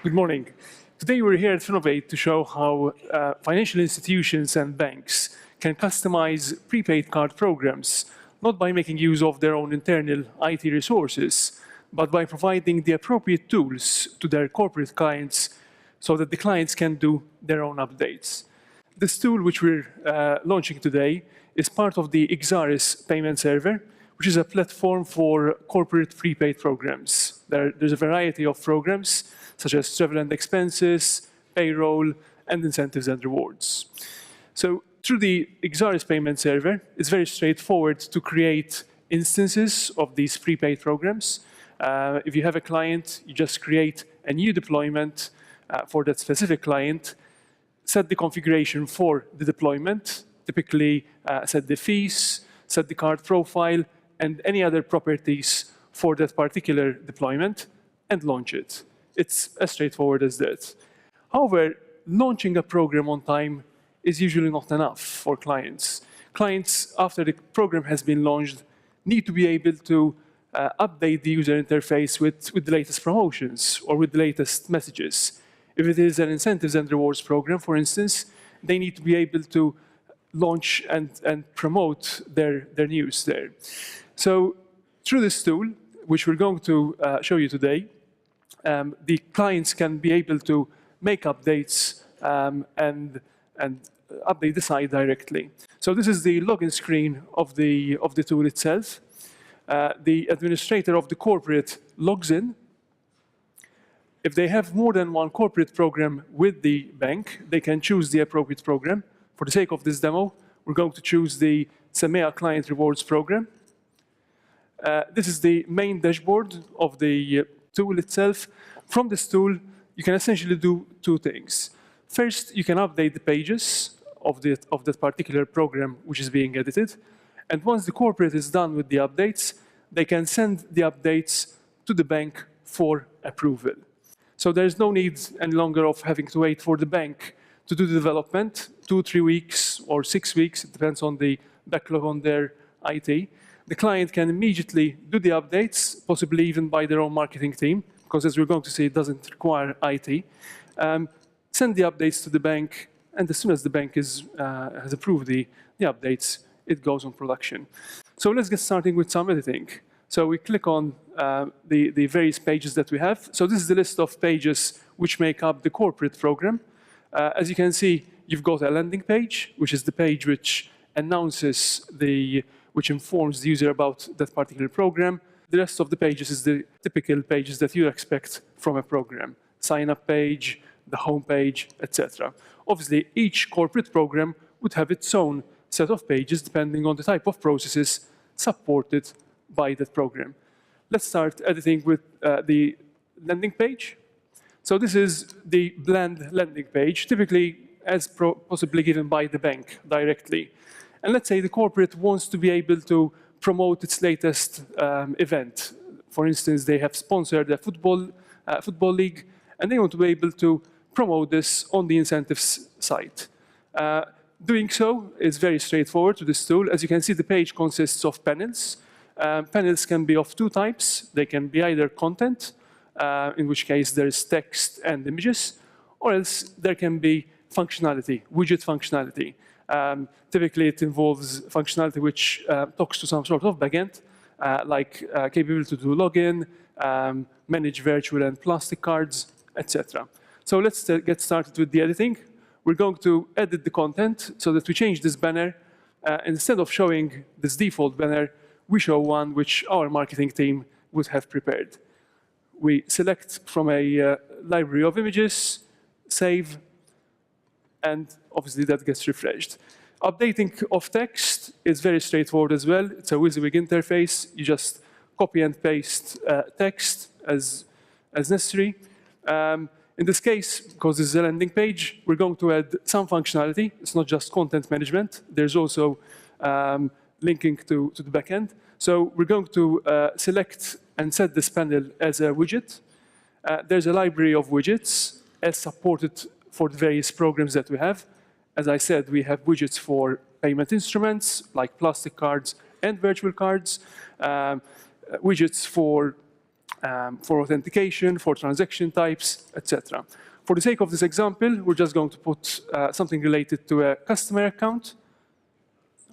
Good morning. Today we're here at Finovate to show how financial institutions and banks can customize prepaid card programs, not by making use of their own internal IT resources, but by providing the appropriate tools to their corporate clients so that the clients can do their own updates. This tool, which we're launching today, is part of the Ixaris Payments Server, which is a platform for corporate prepaid programs. There's a variety of programs, such as travel and expenses, payroll, and incentives and rewards. So through the Ixaris Payments Server, it's very straightforward to create instances of these prepaid programs. If you have a client, you just create a new deployment for that specific client, set the configuration for the deployment, typically set the fees, set the card profile, and any other properties for that particular deployment, and launch it. It's as straightforward as that. However, launching a program on time is usually not enough for clients. Clients, after the program has been launched, need to be able to update the user interface with the latest promotions or with the latest messages. If it is an incentives and rewards program, for instance, they need to be able to launch and promote their news there. So through this tool, which we're going to show you today, the clients can be able to make updates and update the site directly. So this is the login screen of the tool itself. The administrator of the corporate logs in. If they have more than one corporate program with the bank, they can choose the appropriate program. For the sake of this demo, we're going to choose the SEMEA Client Rewards program. This is the main dashboard of the tool itself. From this tool, you can essentially do two things. First, you can update the pages of that particular program which is being edited. And once the corporate is done with the updates, they can send the updates to the bank for approval. So there's no need any longer of having to wait for the bank to do the development, 2, 3 weeks, or 6 weeks. It depends on the backlog on their IT. The client can immediately do the updates, possibly even by their own marketing team, because as we're going to see, it doesn't require IT. Send the updates to the bank, and as soon as the bank has approved the updates, it goes on production. So let's get started with some editing. So we click on the various pages that we have. So this is the list of pages which make up the corporate program. As you can see, you've got a landing page, which is the page which announces which informs the user about that particular program. The rest of the pages is the typical pages that you expect from a program. Sign-up page, the home page, etc. Obviously, each corporate program would have its own set of pages depending on the type of processes supported by that program. Let's start editing with the landing page. So this is the bland landing page, typically as possibly given by the bank directly. And let's say the corporate wants to be able to promote its latest event. For instance, they have sponsored a football league, and they want to be able to promote this on the incentives site. Doing so is very straightforward to this tool. As you can see, the page consists of panels. Panels can be of two types. They can be either content, in which case there's text and images, or else there can be functionality, widget functionality. Typically, it involves functionality which talks to some sort of backend, like capability to do login, manage virtual and plastic cards, etc. So let's get started with the editing. We're going to edit the content so that we change this banner. Instead of showing this default banner, we show one which our marketing team would have prepared. We select from a library of images, save, and obviously that gets refreshed. Updating of text is very straightforward as well. It's a WYSIWYG interface. You just copy and paste text as necessary. In this case, because this is a landing page, we're going to add some functionality. It's not just content management. There's also linking to the backend. So we're going to select and set this panel as a widget. There's a library of widgets as supported for the various programs that we have. As I said, we have widgets for payment instruments, like plastic cards and virtual cards, widgets for for authentication, for transaction types, etc. For the sake of this example, we're just going to put something related to a customer account.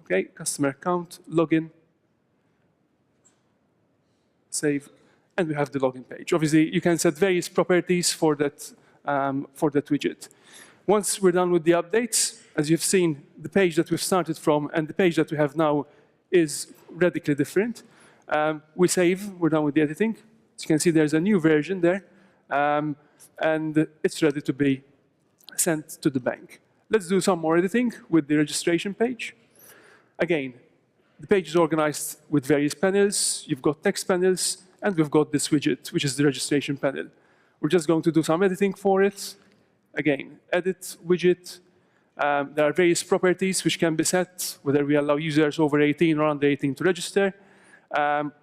Okay, customer account, login, save, and we have the login page. Obviously, you can set various properties for that widget. Once we're done with the updates, as you've seen, the page that we've started from and the page that we have now is radically different. We save, we're done with the editing. As you can see, there's a new version there, and it's ready to be sent to the bank. Let's do some more editing with the registration page. Again, the page is organized with various panels. You've got text panels, and we've got this widget, which is the registration panel. We're just going to do some editing for it. Again, edit widget. There are various properties which can be set, whether we allow users over 18 or under 18 to register.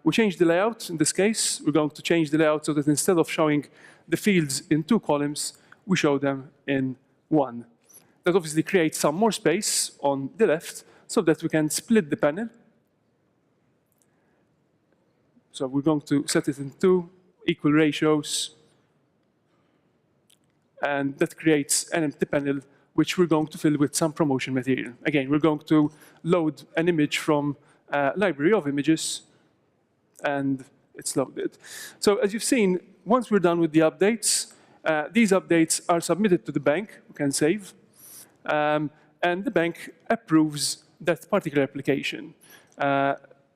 We change the layout. In this case, we're going to change the layout so that instead of showing the fields in 2 columns, we show them in 1. That obviously creates some more space on the left so that we can split the panel. So we're going to set it in 2 equal ratios. And that creates an empty panel, which we're going to fill with some promotion material. Again, we're going to load an image from a library of images, and it's loaded. So as you've seen, once we're done with the updates, these updates are submitted to the bank. We can save. And the bank approves that particular application.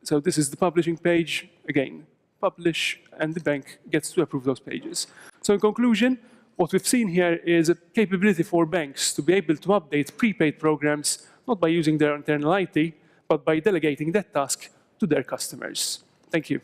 So this is the publishing page. Again, publish, and the bank gets to approve those pages. So in conclusion, what we've seen here is a capability for banks to be able to update prepaid programs, not by using their internal IT, but by delegating that task to their customers. Thank you.